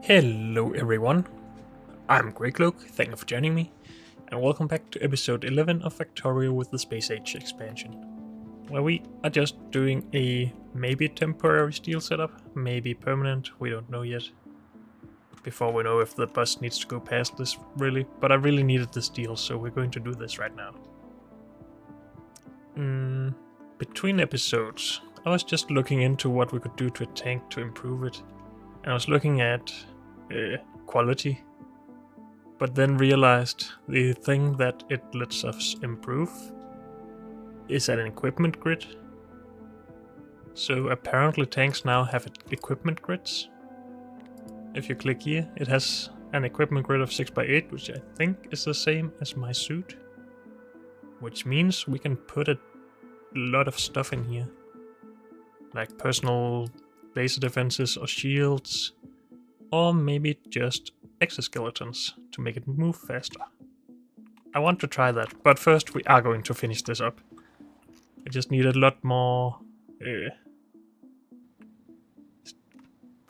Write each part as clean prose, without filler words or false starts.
Hello everyone, I'm Greycloak, thank you for joining me, and welcome back to episode 11 of Factorio with the Space Age expansion, where we are just doing a maybe temporary steel setup, maybe permanent, we don't know yet, before we know if the bus needs to go past this really, but I really needed the steel, so we're going to do this right now. Between episodes, I was just looking into what we could do to a tank to improve it, and I was looking at quality, but then realized the thing that it lets us improve is an equipment grid. So apparently tanks now have equipment grids. If you click here, it has an equipment grid of 6x8, which I think is the same as my suit, which means we can put a lot of stuff in here, like personal laser defenses or shields, or maybe just exoskeletons to make it move faster. I want to try that, but first we are going to finish this up. I just need a lot more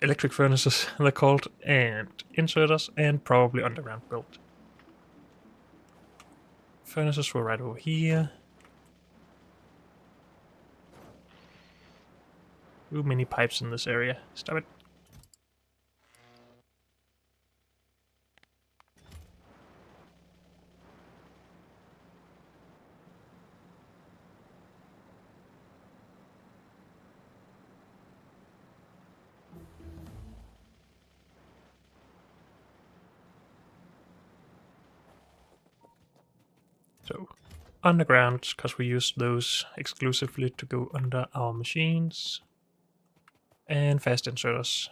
electric furnaces, they're called, and inserters, and probably underground build. Furnaces were right over here. Too many pipes in this area. Stop it. So, underground, because we use those exclusively to go under our machines. And fast inserters.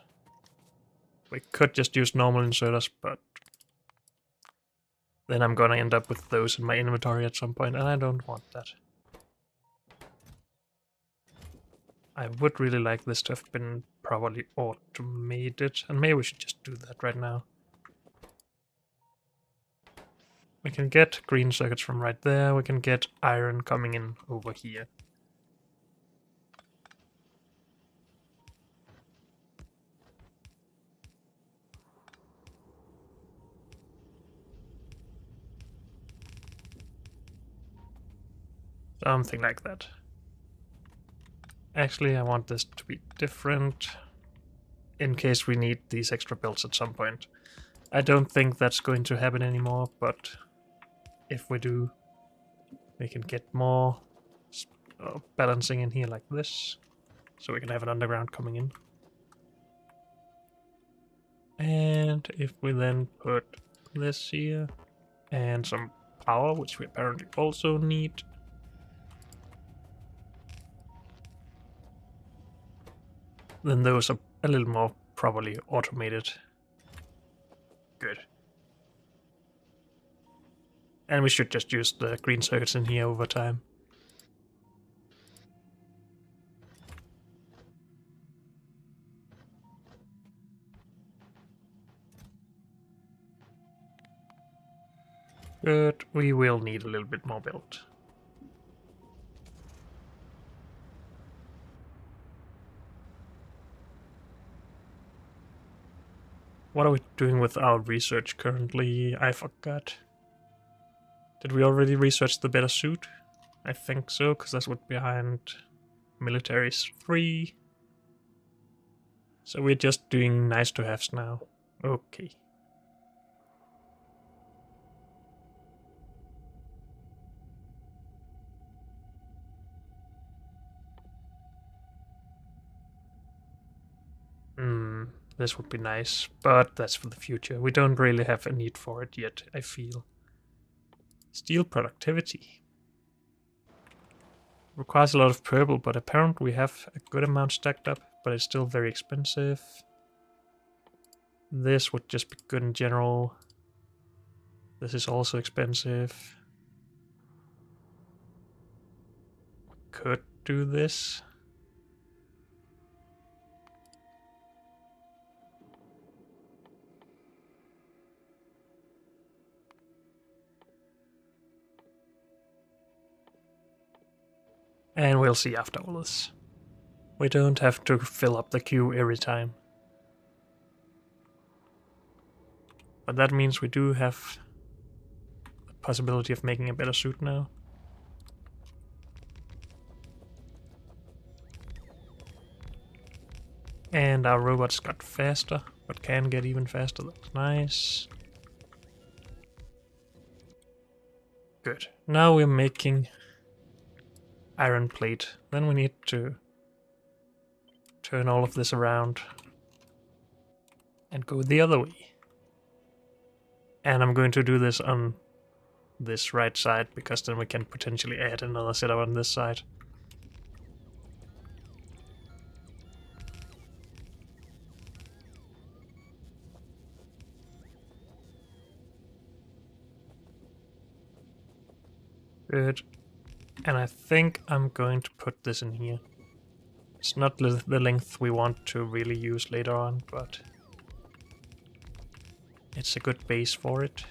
We could just use normal inserters, but then I'm gonna end up with those in my inventory at some point, and I don't want that. I would really like this to have been properly automated, and maybe we should just do that right now. We can get green circuits from right there, we can get iron coming in over here. Something like that. Actually, I want this to be different, in case we need these extra builds at some point. I don't think that's going to happen anymore, but if we do, we can get more balancing in here like this, so we can have an underground coming in. And if we then put this here, and some power, which we apparently also need, then those are a little more properly automated. Good. And we should just use the green circuits in here over time. But we will need a little bit more build. What are we doing with our research currently? I forgot. Did we already research the better suit? I think so, because that's what's behind military's 3. So we're just doing nice to haves now. Okay. This would be nice, but that's for the future. We don't really have a need for it yet, I feel. Steel productivity. Requires a lot of purple, but apparently we have a good amount stacked up, but it's still very expensive. This would just be good in general. This is also expensive. Could do this. And we'll see after all this. We don't have to fill up the queue every time. But that means we do have the possibility of making a better suit now. And our robots got faster, but can get even faster. That's nice. Good. Now we're making iron plate. Then we need to turn all of this around and go the other way. And I'm going to do this on this right side, because then we can potentially add another setup on this side. Good. And I think I'm going to put this in here. It's not the length we want to really use later on, but it's a good base for it.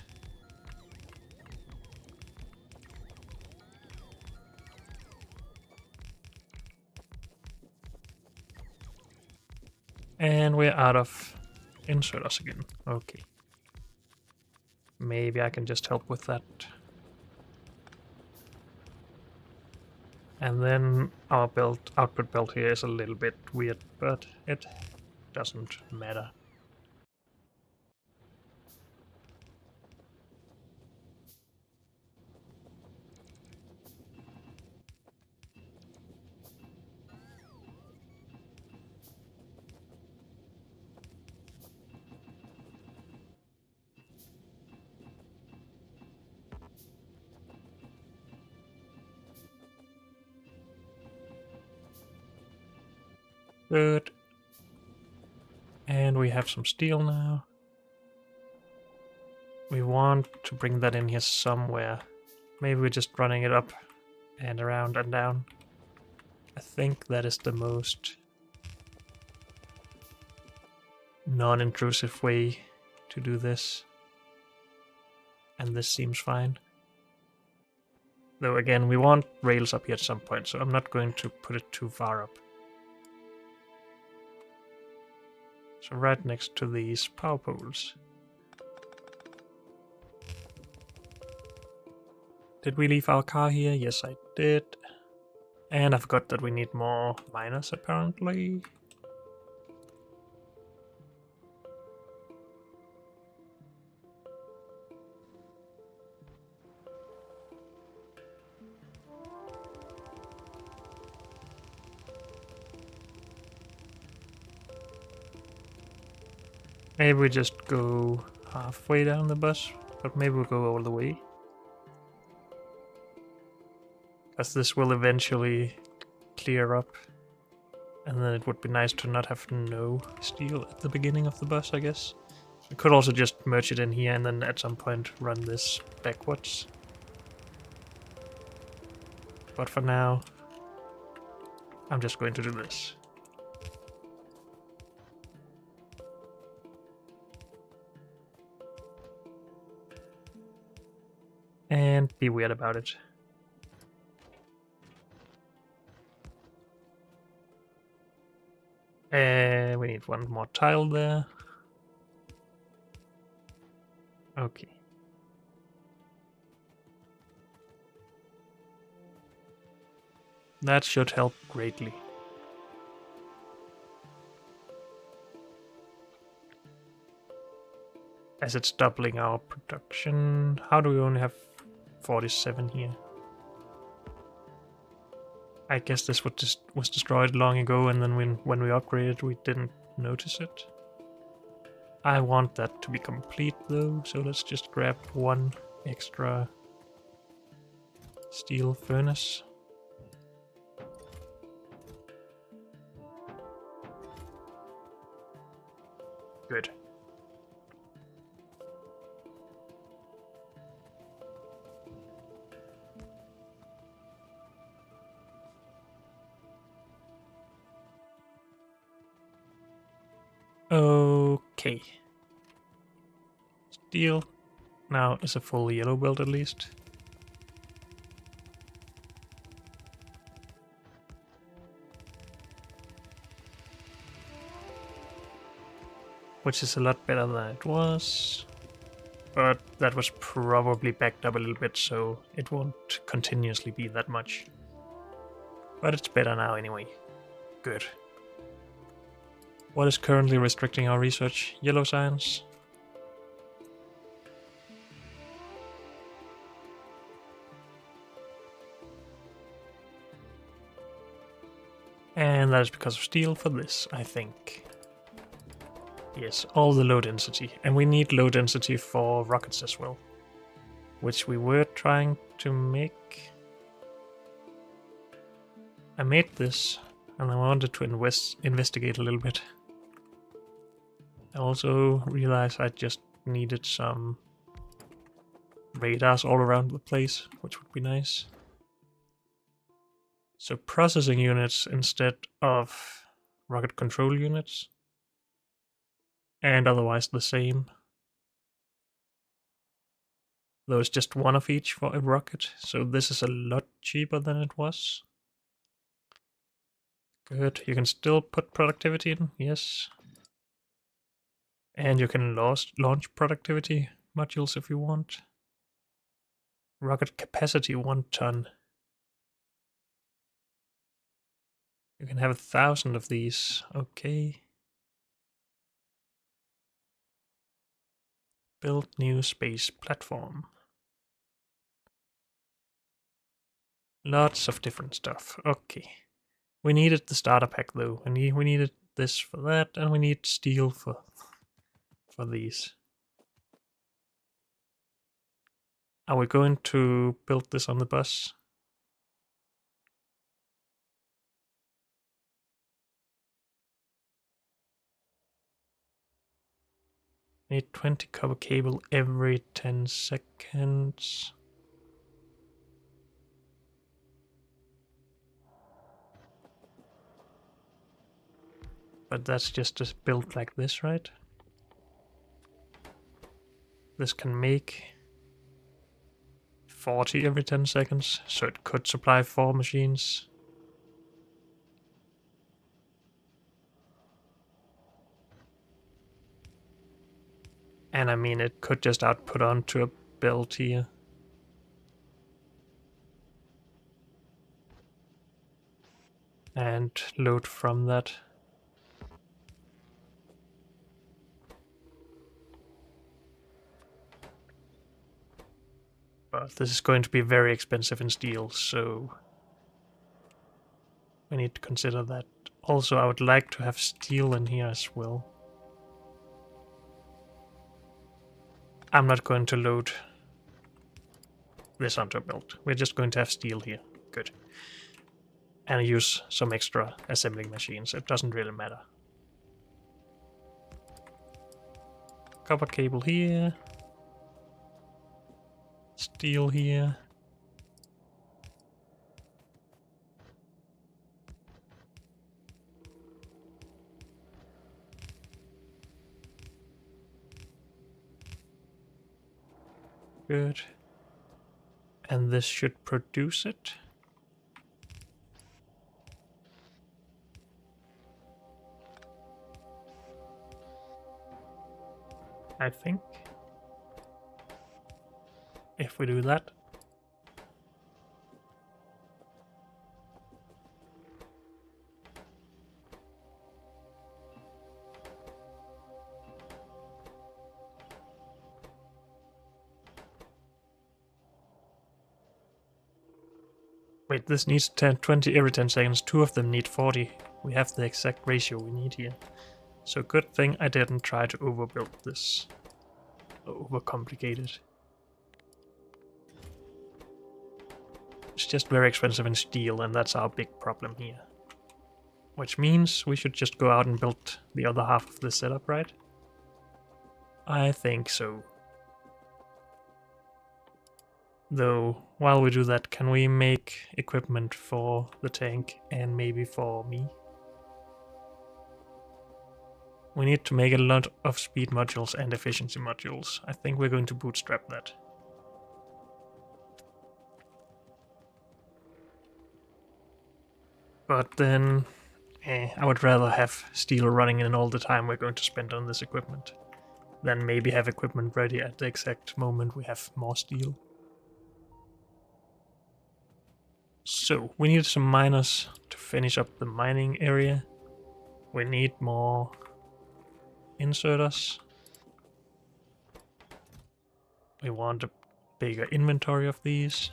And we're out of inserters again. Okay. Maybe I can just help with that. And then our output belt here is a little bit weird, but it doesn't matter. Good. And we have some steel now. We want to bring that in here somewhere. Maybe we're just running it up and around and down. I think that is the most non-intrusive way to do this. And this seems fine. Though again, we want rails up here at some point, so I'm not going to put it too far up. So right next to these power poles. Did we leave our car here? Yes, I did. And I forgot that we need more miners, apparently. Maybe we just go halfway down the bus, but maybe we'll go all the way. As this will eventually clear up. And then it would be nice to not have no steel at the beginning of the bus, I guess. We could also just merge it in here and then at some point run this backwards. But for now, I'm just going to do this. And be weird about it. We need one more tile there. Okay. That should help greatly. As it's doubling our production. How do we only have 47 here? I guess this was destroyed long ago, and then when we upgraded, we didn't notice it. I want that to be complete though, so let's just grab one extra steel furnace. Good. Okay. Steel now is a full yellow belt at least. Which is a lot better than it was. But that was probably backed up a little bit, so it won't continuously be that much. But it's better now anyway. Good. What is currently restricting our research? Yellow science? And that is because of steel for this, I think. Yes, all the low density. And we need low density for rockets as well. Which we were trying to make. I made this, and I wanted to investigate a little bit. I also realized I just needed some radars all around the place, which would be nice. So processing units instead of rocket control units. And otherwise the same. Though it's just one of each for a rocket, so this is a lot cheaper than it was. Good, you can still put productivity in, yes. And you can launch productivity modules if you want. Rocket capacity 1 ton. You can have 1,000 of these, okay. Build new space platform. Lots of different stuff, okay. We needed the starter pack though, and we needed this for that, and we need steel for these. Are we going to build this on the bus? Need 20 copper cable every 10 seconds. But that's just a build like this, right? This can make 40 every 10 seconds, so it could supply 4 machines. And I mean, it could just output onto a belt here. And load from that. But this is going to be very expensive in steel, so we need to consider that. Also, I would like to have steel in here as well. I'm not going to load this onto a belt. We're just going to have steel here. Good. And use some extra assembling machines. It doesn't really matter. Copper cable here. Steel here. Good. And this should produce it. I think. If we do that. Wait, this needs 20 every 10 seconds. 2 of them need 40. We have the exact ratio we need here. So good thing I didn't try to overbuild this. Overcomplicate it. It's just very expensive in steel, and that's our big problem here. Which means we should just go out and build the other half of the setup, right? I think so. Though, while we do that, can we make equipment for the tank and maybe for me? We need to make a lot of speed modules and efficiency modules. I think we're going to bootstrap that. But then, I would rather have steel running in all the time we're going to spend on this equipment. then maybe have equipment ready at the exact moment we have more steel. So, we need some miners to finish up the mining area. We need more inserters. We want a bigger inventory of these.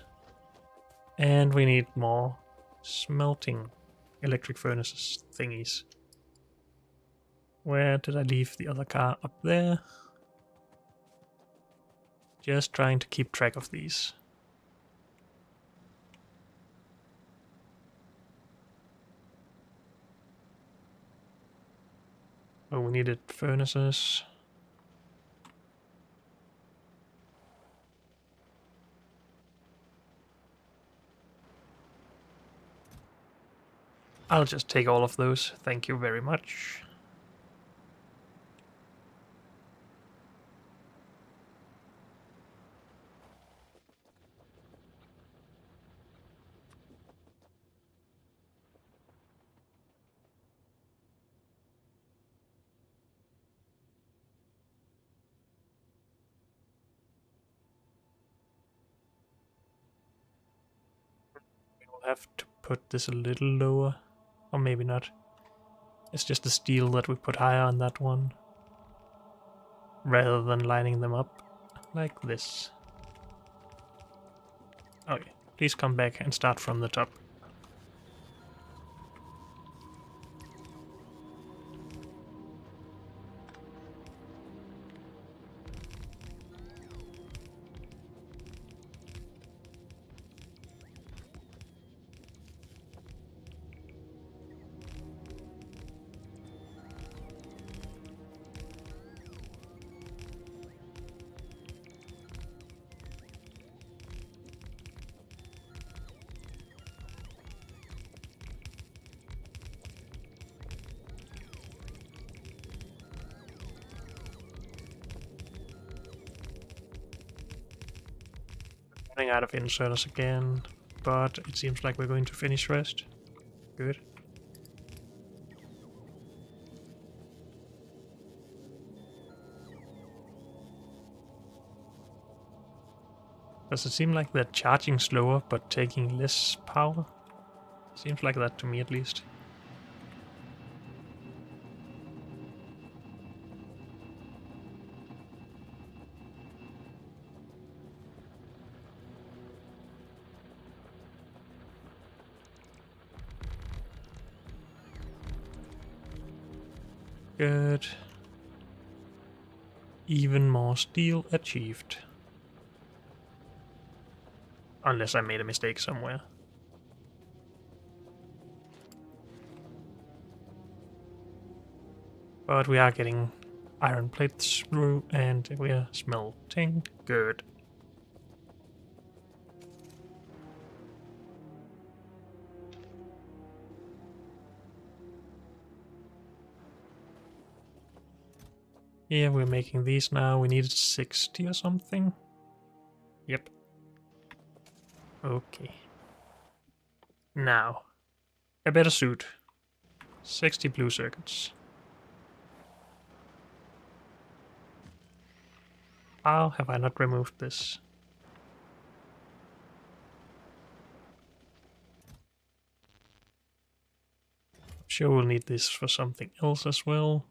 And we need more smelting electric furnaces thingies. Where did I leave the other car? Up there. Just trying to keep track of these. Oh, we needed furnaces. I'll just take all of those. Thank you very much. We'll have to put this a little lower. Or maybe not. It's just the steel that we put higher on that one. Rather than lining them up like this. Okay, please come back and start from the top. Running out of inserters again, but it seems like we're going to finish first. Good. Does it seem like they're charging slower but taking less power? Seems like that to me at least. Good. Even more steel achieved. Unless I made a mistake somewhere. But we are getting iron plates through and we are smelting. Good. Yeah, we're making these now. We needed 60 or something. Yep. Okay. Now, a better suit. 60 blue circuits. How have I not removed this? I'm sure we'll need this for something else as well.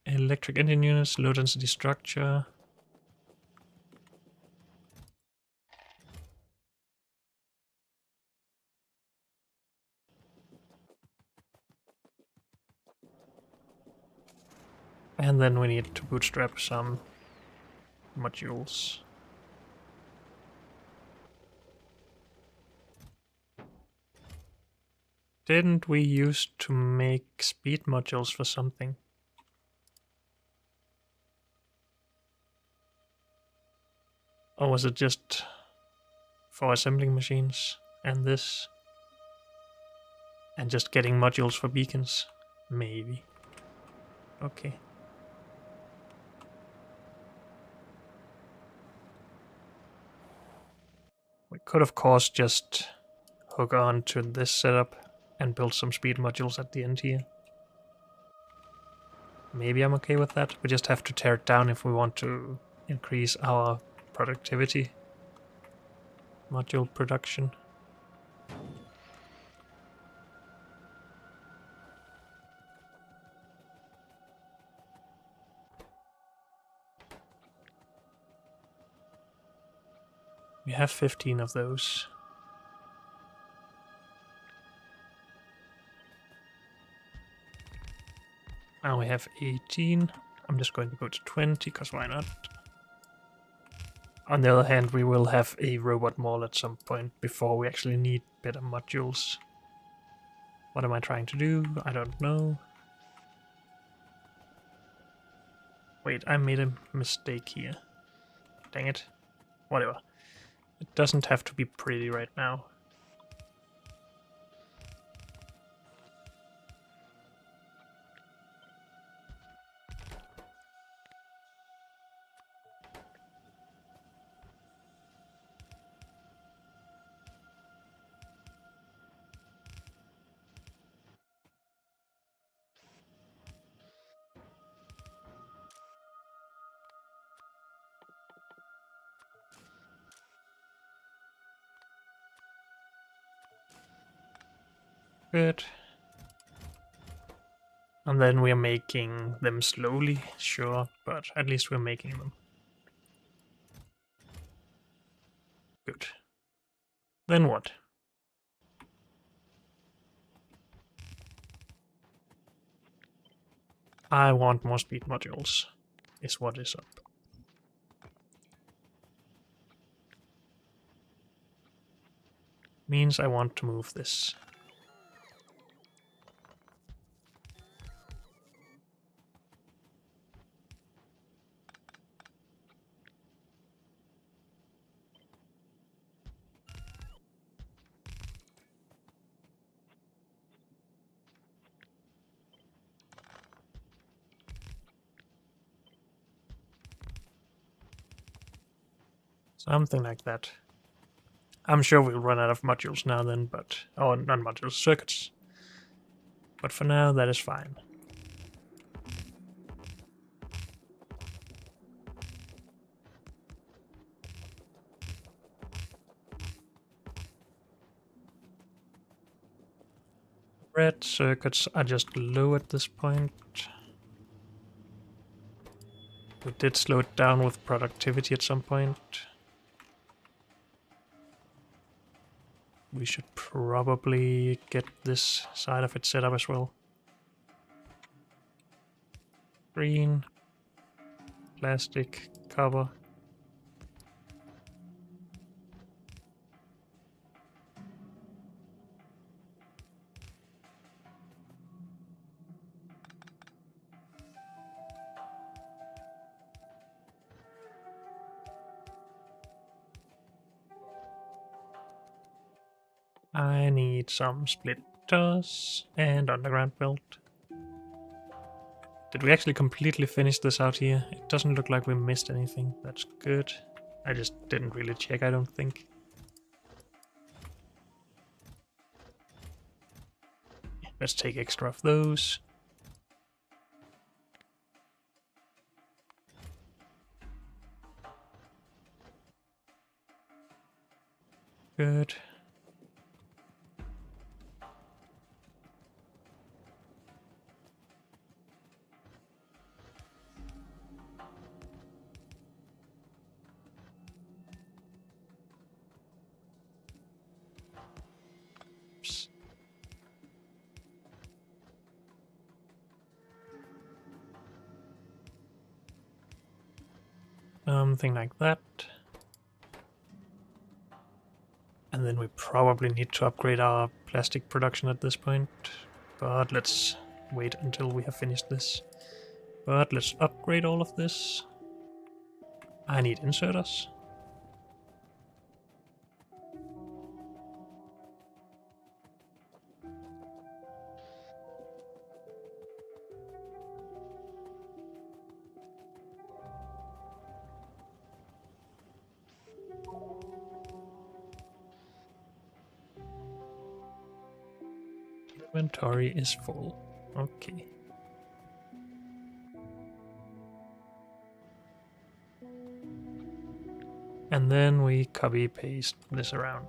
Electric engine units, low density structure. And then we need to bootstrap some modules. Didn't we used to make speed modules for something? Or was it just for assembling machines and this? And just getting modules for beacons? Maybe. Okay. We could of course just hook on to this setup and build some speed modules at the end here. maybe I'm okay with that. We just have to tear it down if we want to increase our productivity. Module production. We have 15 of those. Now we have 18. I'm just going to go to 20, because why not? On the other hand, we will have a robot mall at some point before we actually need better modules. What am I trying to do? I don't know. Wait, I made a mistake here. Dang it. Whatever. It doesn't have to be pretty right now. Good. And then we're making them slowly, sure, but at least we're making them. Good. Then what? I want more speed modules, is what is up. Means I want to move this. Something like that. I'm sure we'll run out of modules now then, but... oh, not modules, circuits. But for now, that is fine. Red circuits are just low at this point. We did slow it down with productivity at some point. We should probably get this side of it set up as well. Green, plastic, copper. I need some splitters and underground belt. Did we actually completely finish this out here? It doesn't look like we missed anything. That's good. I just didn't really check, I don't think. Let's take extra of those. Good. Oops. Something like that. And then we probably need to upgrade our plastic production at this point. But let's wait until we have finished this. But let's upgrade all of this. I need inserters. Inventory is full. Okay. And then we copy paste this around.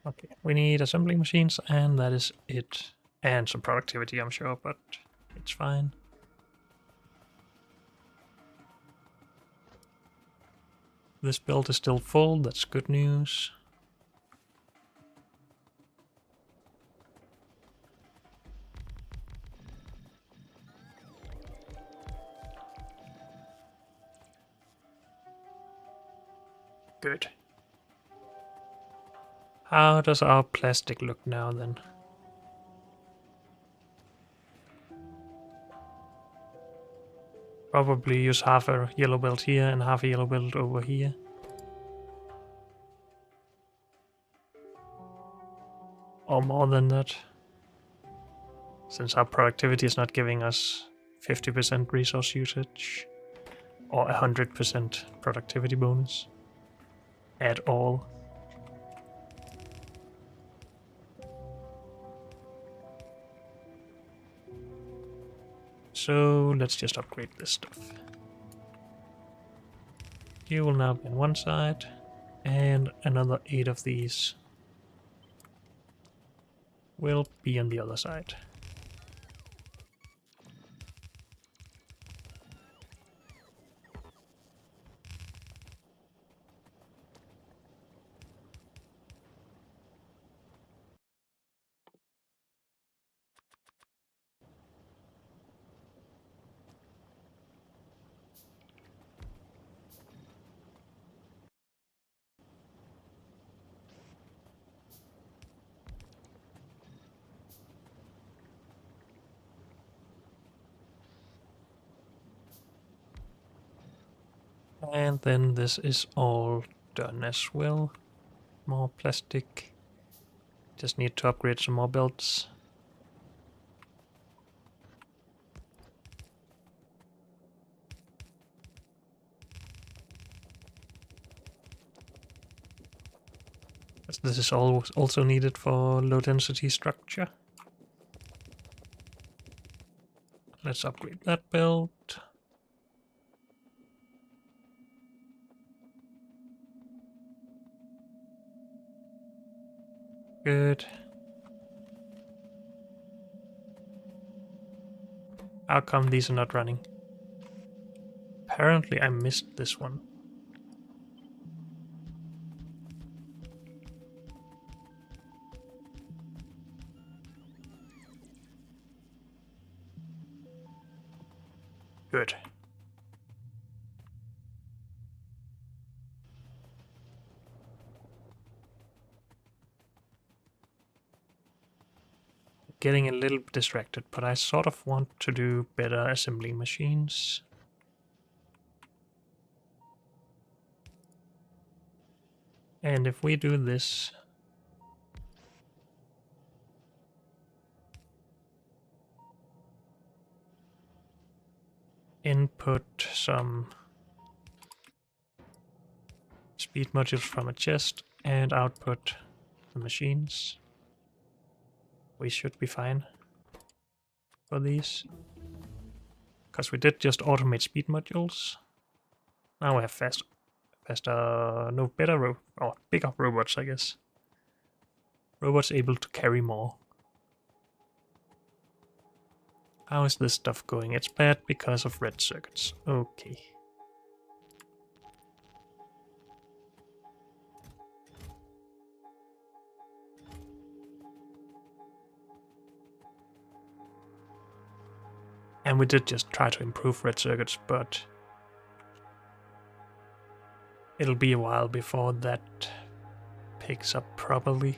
Okay, we need assembly machines, and that is it. And some productivity, I'm sure, but it's fine. This build is still full, that's good news. Good. How does our plastic look now then? Probably use half a yellow belt here and half a yellow belt over here. Or more than that. Since our productivity is not giving us 50% resource usage or 100% productivity bonus at all. So let's just upgrade this stuff. You will now be on one side, and another 8 of these will be on the other side. And then this is all done as well. More plastic. Just need to upgrade some more belts. This is also needed for low density structure. Let's upgrade that belt. Good. How come these are not running? Apparently I missed this one. Good. Getting a little distracted, but I sort of want to do better assembly machines. And if we do this, input some speed modules from a chest and output the machines, we should be fine for these. Because we did just automate speed modules. Now we have bigger robots, I guess. Robots able to carry more. How is this stuff going? It's bad because of red circuits. Okay. And we did just try to improve red circuits, but it'll be a while before that picks up properly.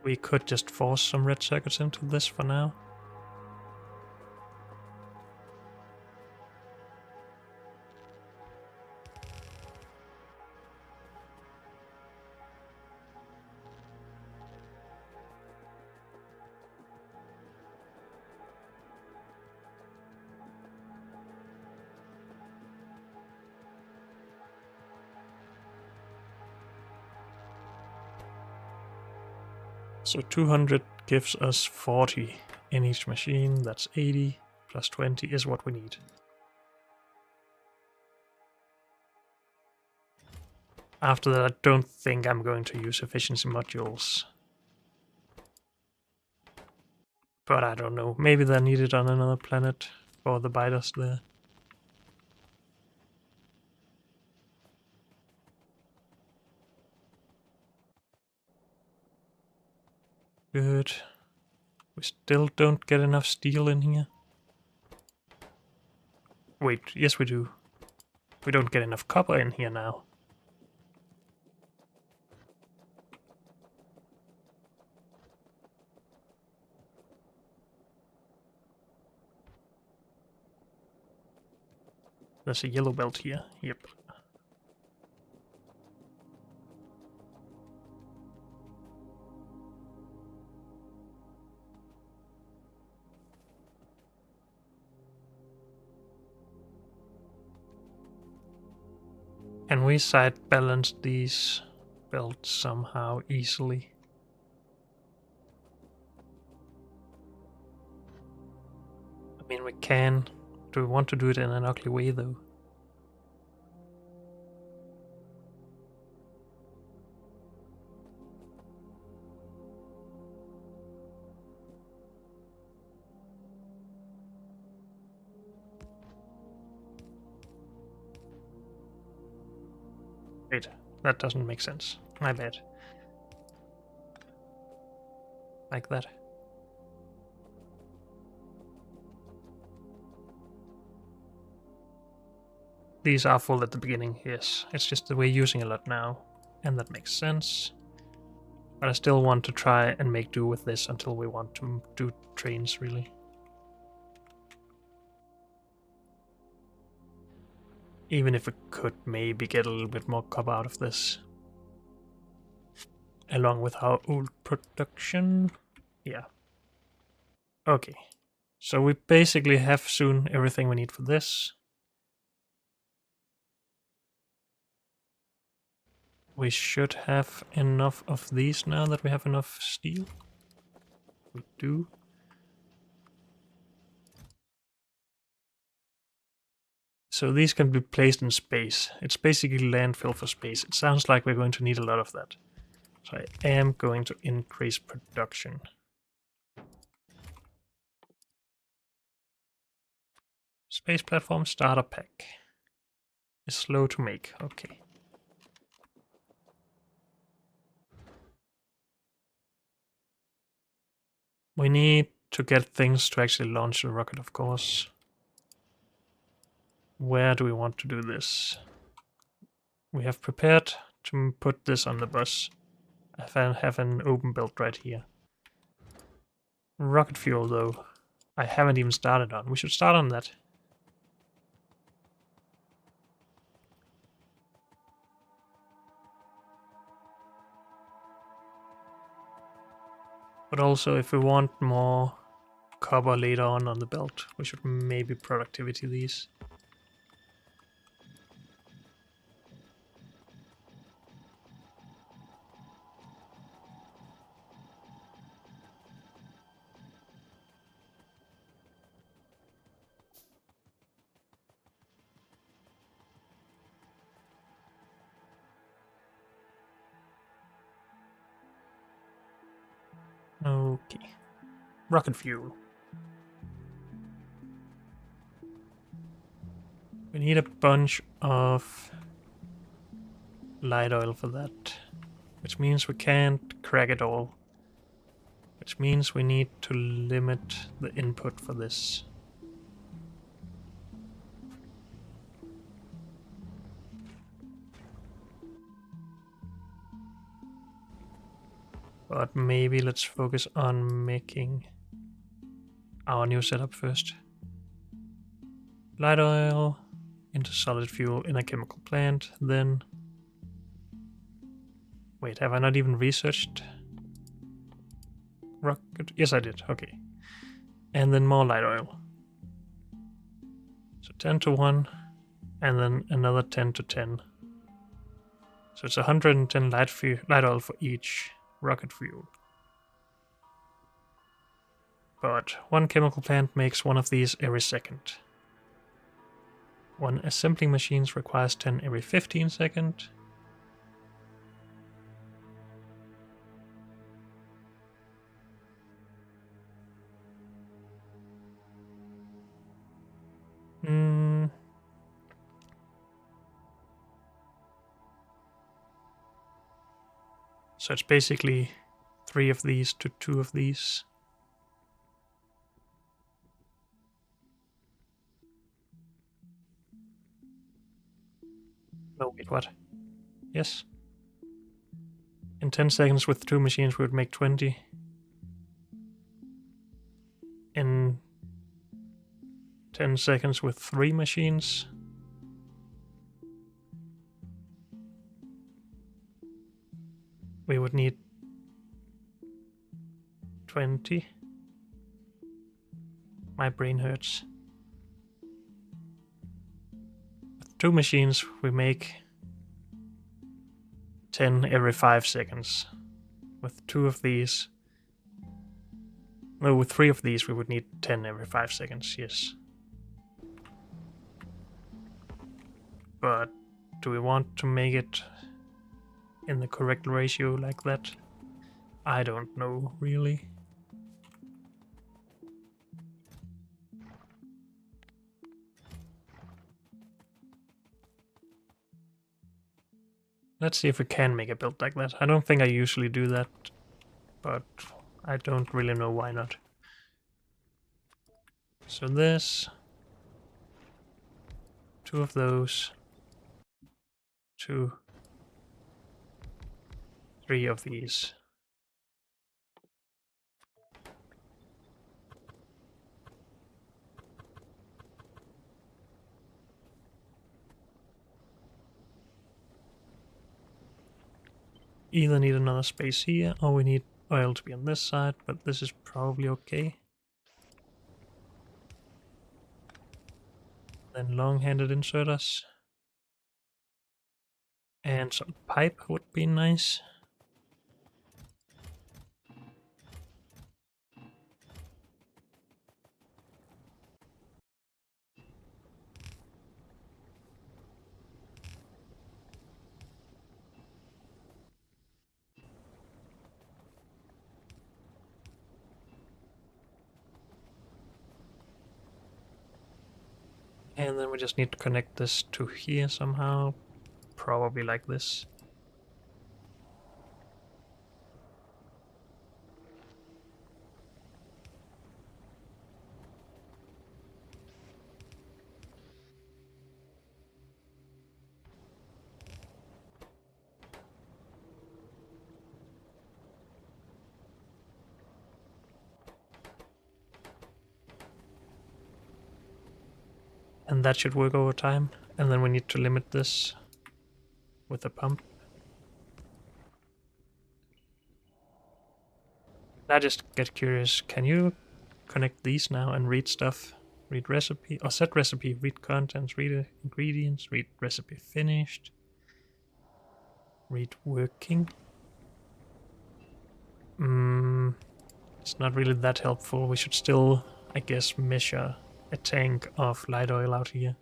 We could just force some red circuits into this for now. So 200 gives us 40 in each machine. That's 80 plus 20 is what we need. After that, I don't think I'm going to use efficiency modules. But I don't know. Maybe they're needed on another planet for the biters there. Good. We still don't get enough steel in here. Wait, yes we do. We don't get enough copper in here now. There's a yellow belt here. Yep. Can we side balance these belts somehow easily? I mean, we can. Do we want to do it in an ugly way though? Wait, that doesn't make sense. My bad. Like that. These are full at the beginning, yes. It's just that we're using a lot now, and that makes sense. But I still want to try and make do with this until we want to do trains, really. Even if we could maybe get a little bit more copper out of this. Along with our old production. Yeah. Okay. So we basically have soon everything we need for this. We should have enough of these now that we have enough steel. We do. So these can be placed in space. It's basically landfill for space. It sounds like we're going to need a lot of that. So I am going to increase production. Space platform starter pack. Is slow to make. Okay. We need to get things to actually launch the rocket, of course. Where do we want to do this? We have prepared to put this on the bus. I have an open belt right here. Rocket fuel, though, I haven't even started on. We should start on that. But also, if we want more copper later on the belt, we should maybe productivity these. Okay. Rocket fuel. We need a bunch of light oil for that. Which means we can't crack it all. Which means we need to limit the input for this. But maybe let's focus on making our new setup first. Light oil into solid fuel in a chemical plant, then... Wait, have I not even researched rocket? Yes, I did. Okay. And then more light oil. So 10 to 1, and then another 10 to 10. So it's 110 light oil for each rocket fuel. But one chemical plant makes one of these every second. One assembling machine requires 10 every 15 seconds. So it's basically 3 of these to 2 of these. No, wait, what? Yes. In 10 seconds with 2 machines we would make 20. In 10 seconds with 3 machines we would need 20. My brain hurts. With 2 machines we make 10 every 5 seconds. With 2 of these... No, with 3 of these we would need 10 every 5 seconds, yes. But do we want to make it in the correct ratio like that? I don't know, really. Let's see if we can make a build like that. I don't think I usually do that, but I don't really know why not. So this, 2 of those, 2, 3 of these. Either need another space here, or we need oil to be on this side, but this is probably okay. Then long-handed inserters. And some pipe would be nice. And then we just need to connect this to here somehow. Probably like this. And that should work over time. And then we need to limit this with a pump. I just get curious, can you connect these now and read stuff? Read recipe, or set recipe, read contents, read ingredients, read recipe finished, read working. It's not really that helpful. We should still, I guess, measure a tank of light oil out here.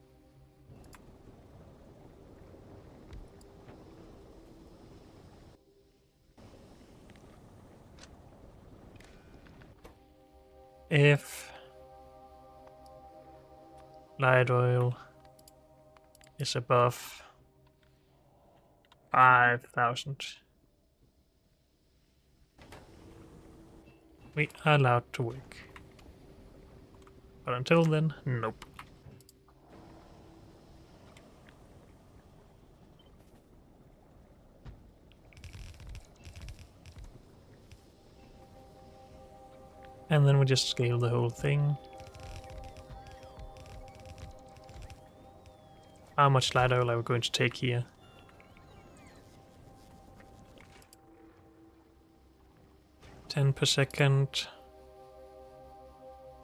If light oil is above 5,000, we are allowed to work. But until then, nope. And then we just scale the whole thing. How much light oil are we going to take here? 10 per second.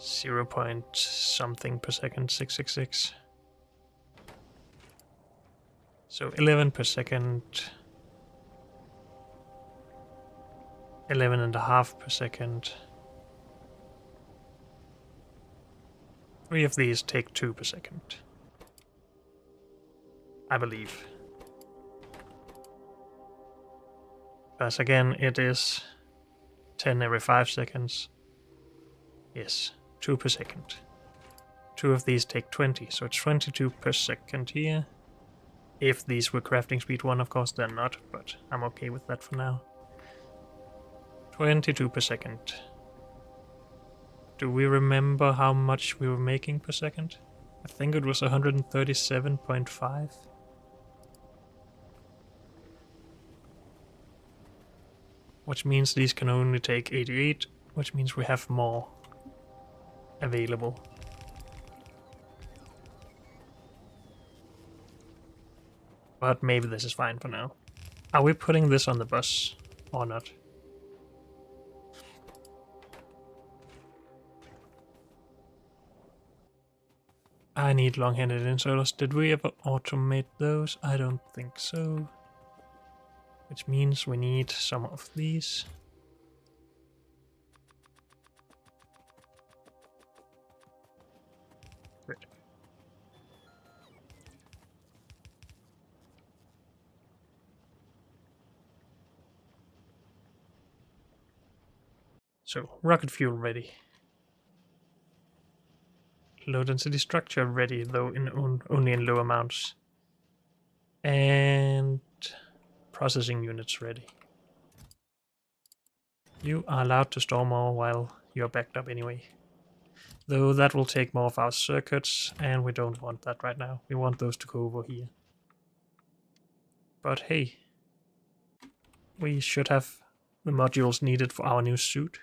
0 point something per second, 666. So 11 per second. 11.5 per second. 3 of these take 2 per second. I believe. Because again, it is 10 every 5 seconds. Yes, 2 per second. 2 of these take 20, so it's 22 per second here. If these were crafting speed 1, of course they're not, but I'm okay with that for now. 22 per second. Do we remember how much we were making per second? I think it was 137.5. Which means these can only take 88, which means we have more available. But maybe this is fine for now. Are we putting this on the bus or not? I need long-handed inserters. Did we ever automate those? I don't think so. Which means we need some of these. Good. So, rocket fuel ready. Low density structure ready, though only in low amounts. And processing units ready. You are allowed to store more while you're backed up anyway. Though that will take more of our circuits, and we don't want that right now. We want those to go over here. But hey, we should have the modules needed for our new suit.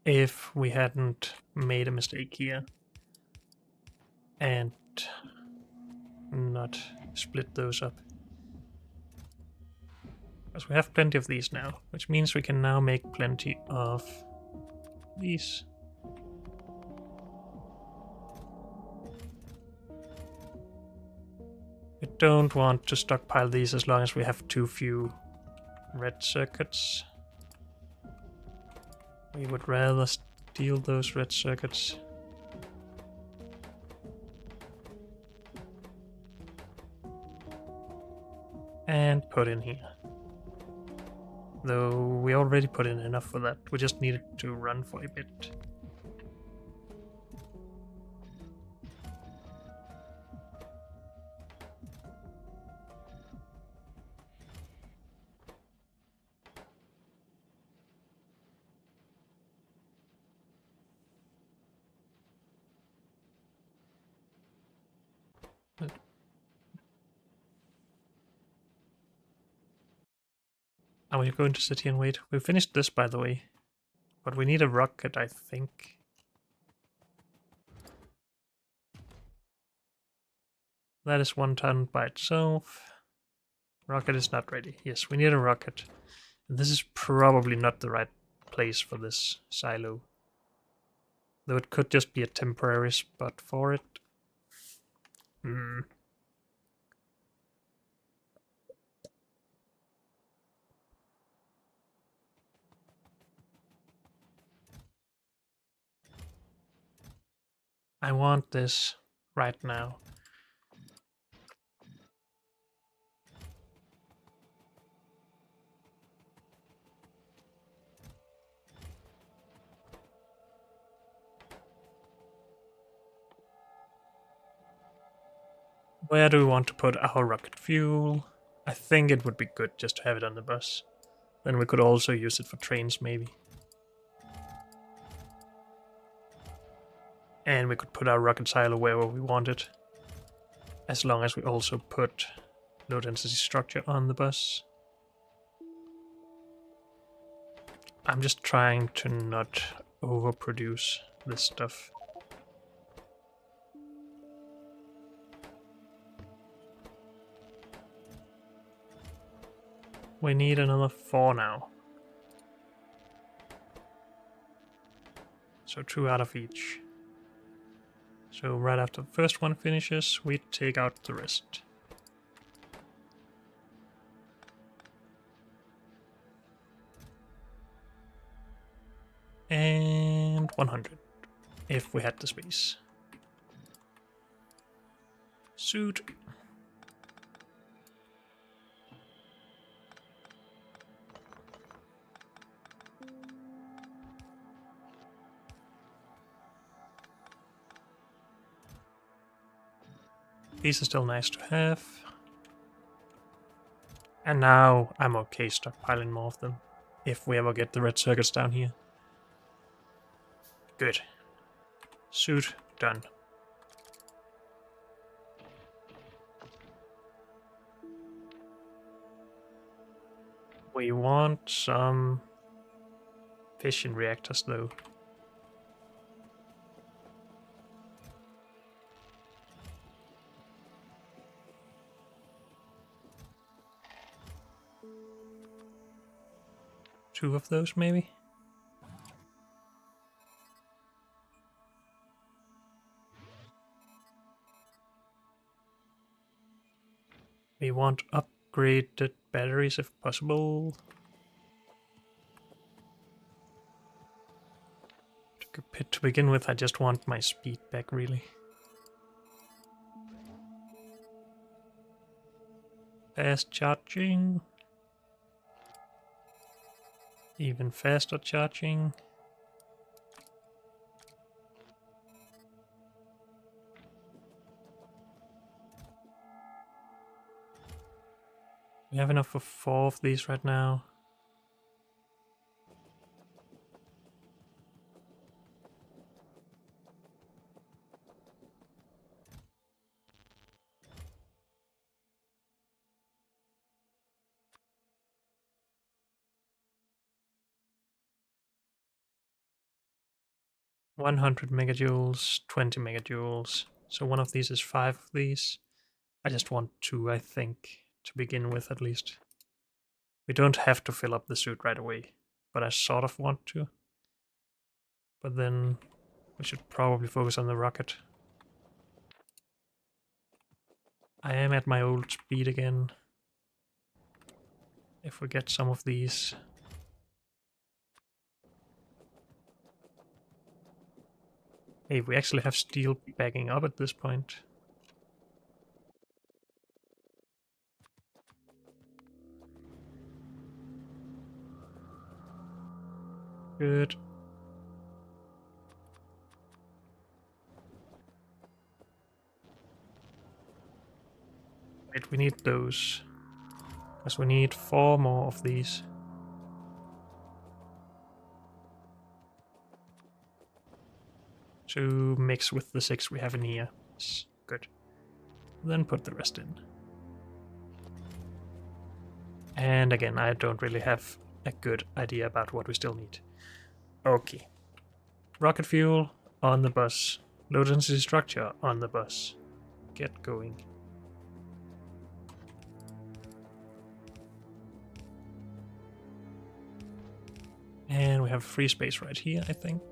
If we hadn't made a mistake here and not split those up. Because we have plenty of these now, which means we can now make plenty of these. We don't want to stockpile these as long as we have too few red circuits. We would rather steal those red circuits. And put in here. Though we already put in enough for that. We just needed to run for a bit. Are we going to sit here and wait? We finished this, by the way. But we need a rocket, I think. That is 1 ton by itself. Rocket is not ready. Yes, we need a rocket. And this is probably not the right place for this silo. Though it could just be a temporary spot for it. I want this right now. Where do we want to put our rocket fuel? I think it would be good just to have it on the bus. Then we could also use it for trains, maybe. And we could put our rocket silo wherever we want it. As long as we also put low density structure on the bus. I'm just trying to not overproduce this stuff. We need another 4 now. So 2 out of each. So right after the first one finishes, we take out the rest. And 100, if we had the space. Suit. These are still nice to have. And now I'm okay stockpiling more of them, if we ever get the red circuits down here. Good. Suit done. We want some fission reactors though. Two of those maybe? We want upgraded batteries if possible. To begin with, I just want my speed back really. Fast charging. Even faster charging. We have enough for 4 of these right now. $100 megajoules, 20 megajoules. So one of these is 5 of these. I just want 2, I think, to begin with at least. We don't have to fill up the suit right away, but I sort of want to. But then we should probably focus on the rocket. I am at my old speed again. If we get some of these. Hey, we actually have steel backing up at this point. Good. Wait, we need those. Because we need 4 more of these. To mix with the 6 we have in here. Yes, good. Then put the rest in. And again, I don't really have a good idea about what we still need. Okay. Rocket fuel on the bus. Low density structure on the bus. Get going. And we have free space right here, I think.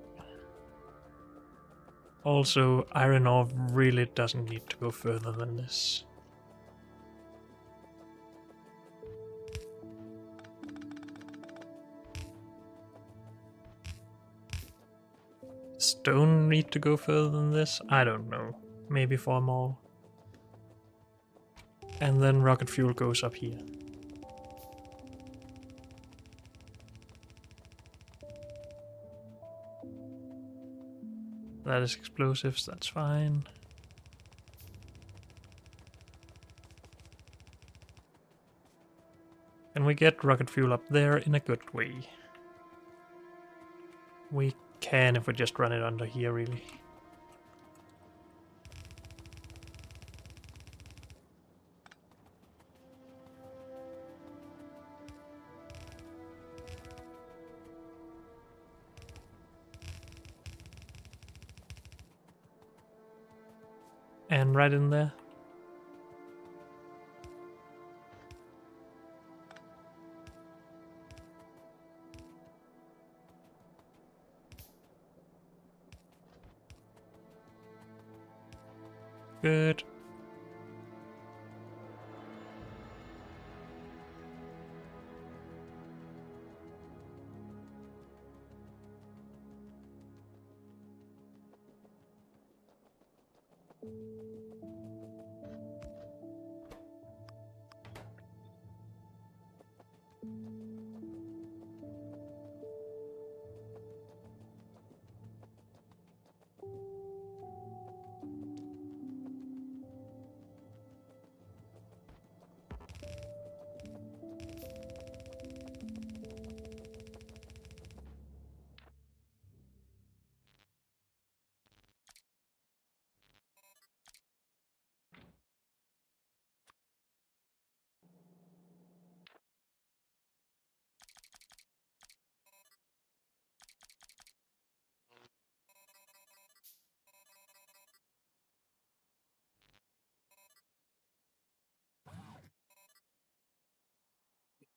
Also, iron ore really doesn't need to go further than this. Stone need to go further than this? I don't know. Maybe 4 more. And then rocket fuel goes up here. That is explosives, that's fine. And we get rocket fuel up there in a good way. We can if we just run it under here, really. And right in there. Good.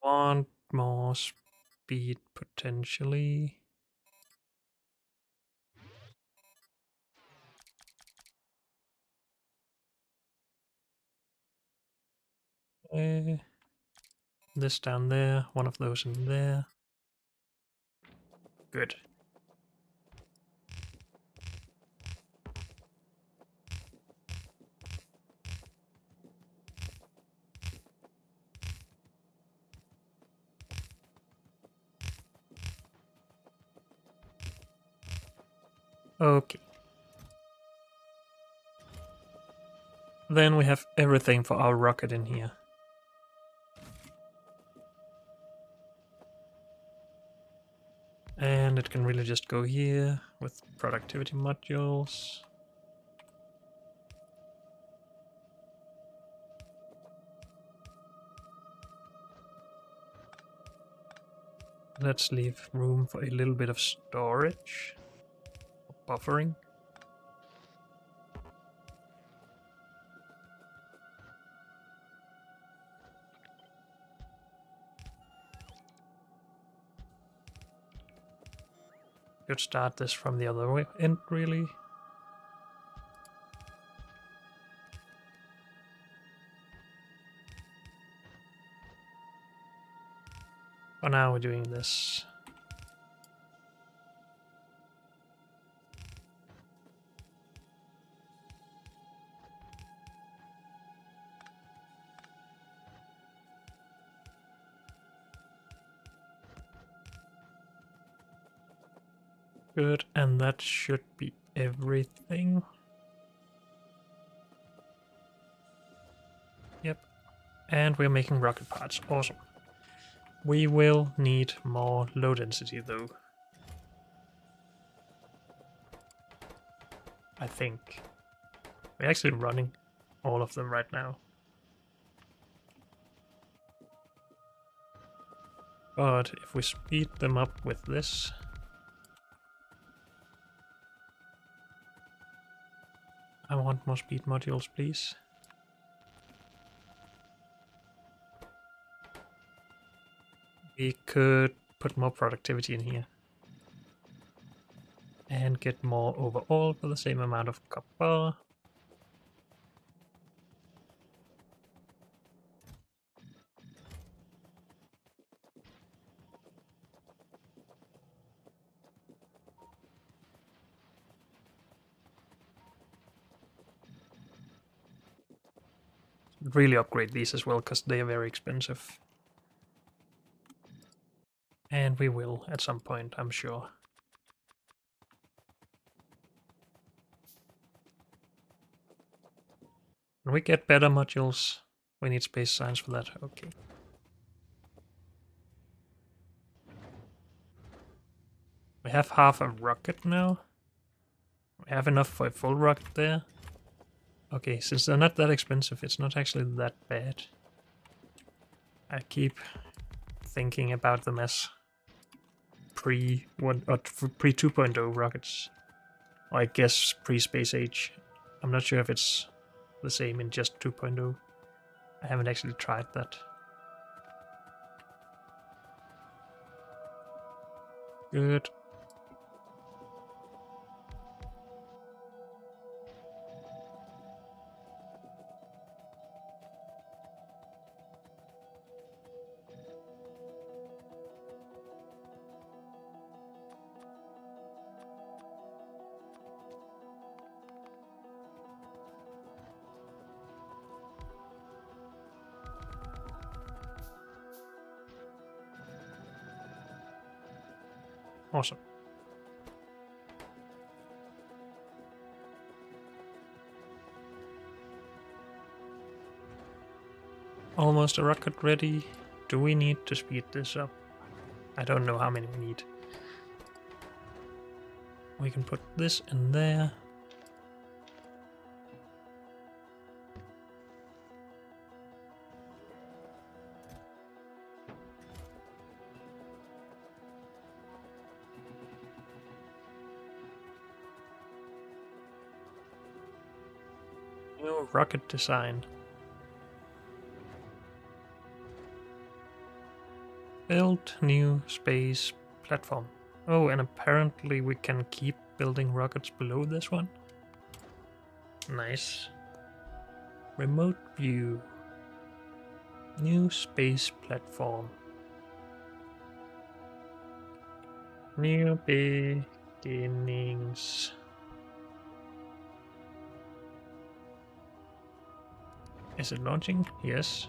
Want more speed potentially. This down there, one of those in there. Good. Okay. Then we have everything for our rocket in here. And it can really just go here with productivity modules. Let's leave room for a little bit of storage. Buffering. Could start this from the other way end, really. For now, we're doing this. Good, and that should be everything. Yep. And we're making rocket parts. Awesome. We will need more low density though. I think. We're actually running all of them right now. But if we speed them up with this... I want more speed modules, please. We could put more productivity in here. And get more overall for the same amount of copper. Really upgrade these as well, because they are very expensive. And we will at some point, I'm sure. When we get better modules, we need space science for that. Okay. We have half a rocket now. We have enough for a full rocket there. Okay, since they're not that expensive, it's not actually that bad. I keep thinking about them as pre 2.0 rockets. Or I guess pre-space age. I'm not sure if it's the same in just 2.0. I haven't actually tried that. Good. Awesome. Almost a rocket ready. Do we need to speed this up? I don't know how many we need. We can put this in there. New rocket design. Build new space platform. Oh, and apparently we can keep building rockets below this one. Nice. Remote view. New space platform. New beginnings. Is it launching? Yes.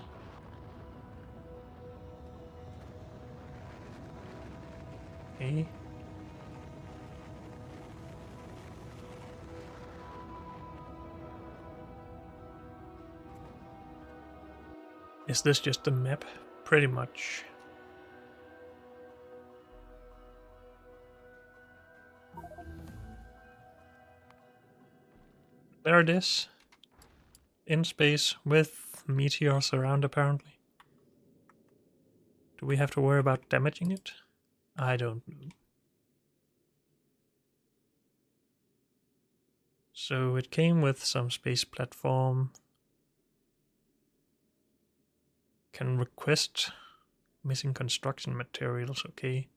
Okay. Is this just the map? Pretty much. There it is. In space with meteors around apparently. Do we have to worry about damaging it? I don't know. So it came with some space platform. Can request missing construction materials, okay.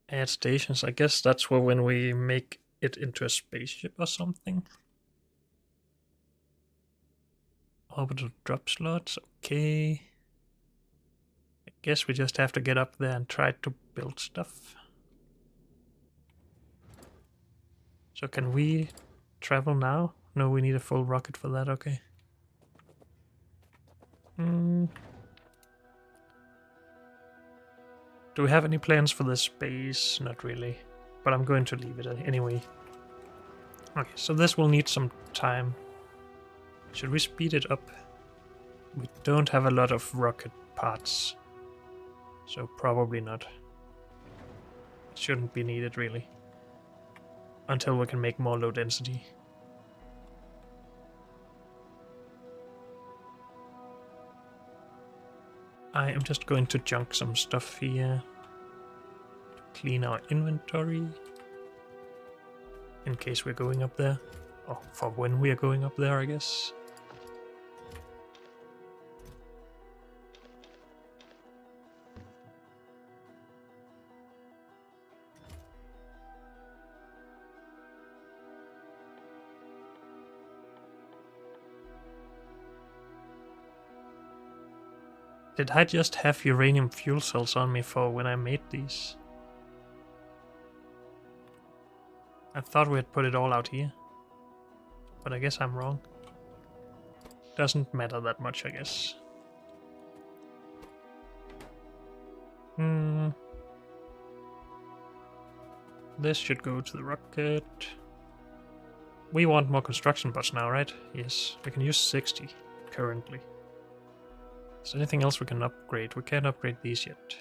Add stations, I guess that's where when we make it into a spaceship or something. Orbital drop slots, okay. I guess we just have to get up there and try to build stuff. So can we travel now? No, we need a full rocket for that, okay. Do we have any plans for the space? Not really, but I'm going to leave it anyway. Okay, so this will need some time. Should we speed it up? We don't have a lot of rocket parts, so probably not. It shouldn't be needed really, until we can make more low density. I am just going to junk some stuff here to clean our inventory in case we're going up there, or for when we are going up there, I guess. Did I just have uranium fuel cells on me for when I made these? I thought we had put it all out here, but I guess I'm wrong. Doesn't matter that much, I guess. This should go to the rocket. We want more construction bots now, right? Yes, we can use 60 currently. Is there anything else we can upgrade? We can't upgrade these yet.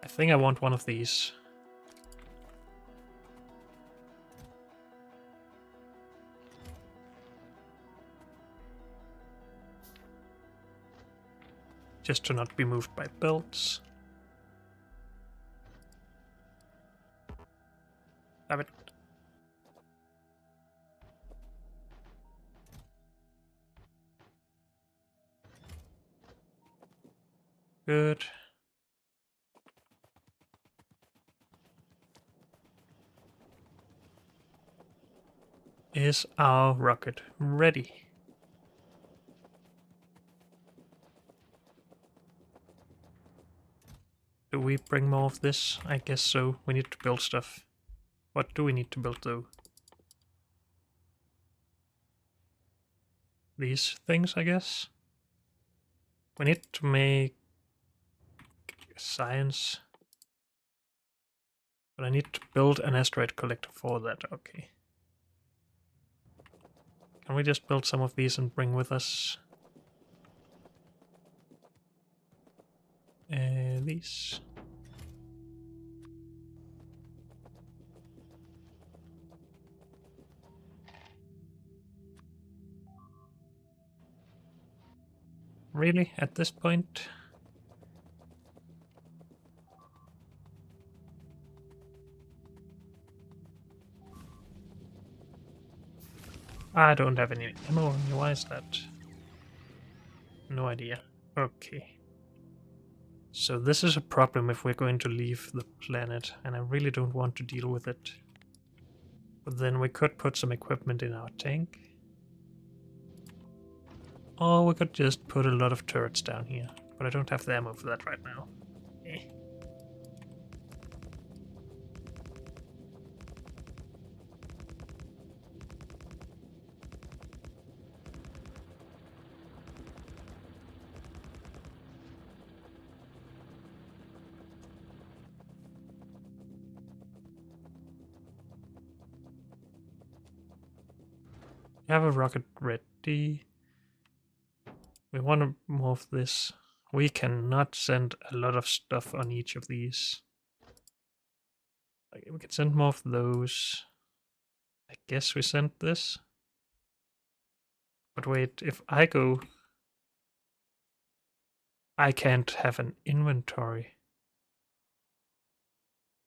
I think I want one of these. Just to not be moved by belts. Have it. Good. Is our rocket ready? Do we bring more of this? I guess so. We need to build stuff. What do we need to build though? These things, I guess? We need to make science But I need to build an asteroid collector for that. Okay. Can we just build some of these and bring with us these? Really? At this point? I don't have any ammo. Why is that? No idea. Okay. So this is a problem if we're going to leave the planet, and I really don't want to deal with it. But then we could put some equipment in our tank. Or we could just put a lot of turrets down here. But I don't have the ammo for that right now. Eh. We have a rocket ready. We want to move this. We cannot send a lot of stuff on each of these. Okay, we can send more of those. I guess we sent this. But wait, if I go, I can't have an inventory.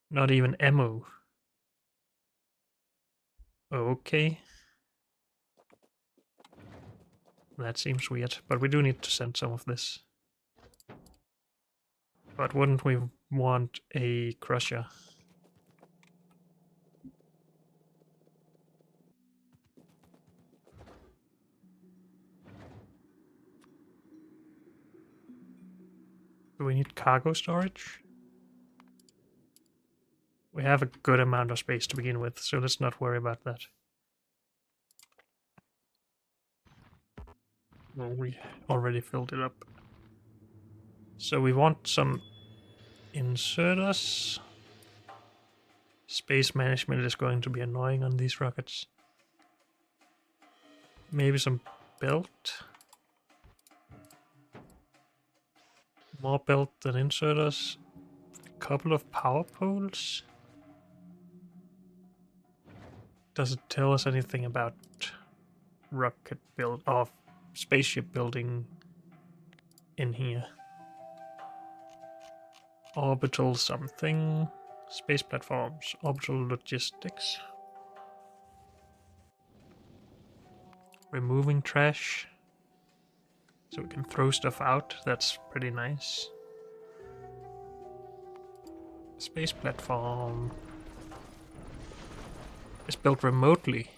Not even ammo. Okay. That seems weird, but we do need to send some of this. But wouldn't we want a crusher? Do we need cargo storage? We have a good amount of space to begin with, so let's not worry about that. Well, we already filled it up. So we want some inserters. Space management is going to be annoying on these rockets. Maybe some belt. More belt than inserters. A couple of power poles. Does it tell us anything about rocket build or spaceship building in here? Orbital something. Space platforms. Orbital logistics. Removing trash. So we can throw stuff out. That's pretty nice. Space platform. It's built remotely.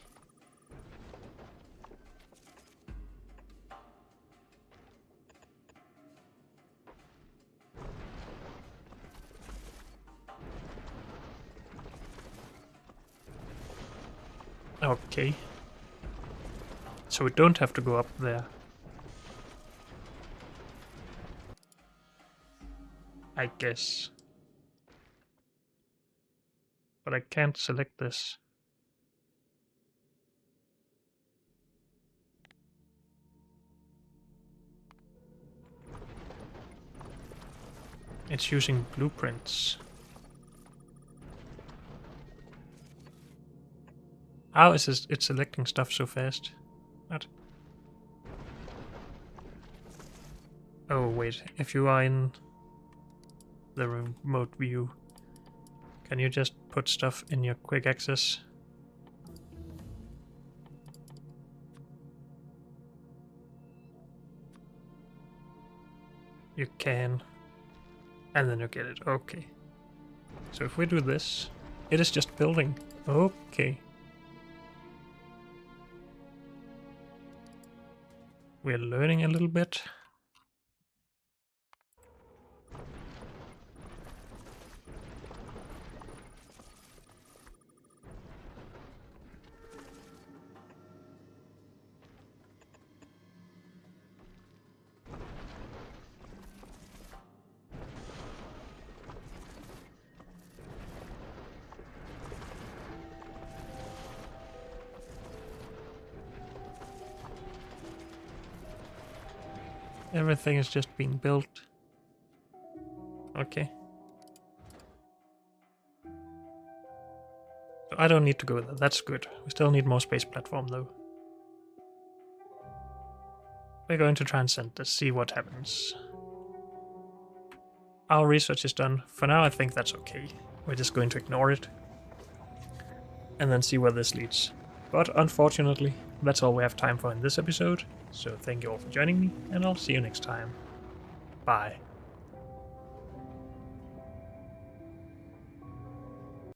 Okay. So we don't have to go up there. I guess. But I can't select this. It's using blueprints. How is it selecting stuff so fast? What? Oh wait, if you are in the remote view, can you just put stuff in your quick access? You can. And then you get it. Okay. So if we do this, it is just building. Okay. We're learning a little bit. Everything is just being built. Okay. So I don't need to go there. That's good. We still need more space platform though. We're going to transcend this, see what happens. Our research is done. For now, I think that's okay. We're just going to ignore it. And then see where this leads. But unfortunately, that's all we have time for in this episode. So thank you all for joining me, and I'll see you next time. Bye.